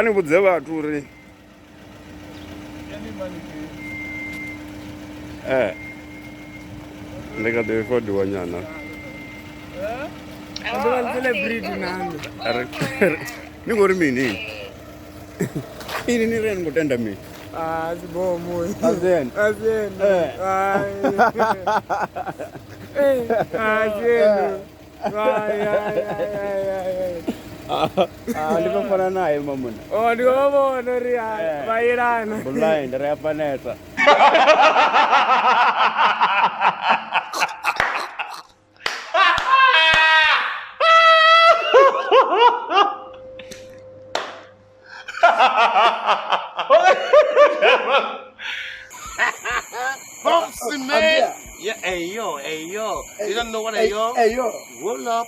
ngani vhudze vhathu uri ndi kha ḓi fodiwa nyana ni ngori mini ini ni ri ni ngo tenda mini ndikofana naye mamuna ndikuvona ri vairana blind ri afanesa Boxing man. Yeah, hey yo. You don't know what hey yo? Hey yo. Roll up.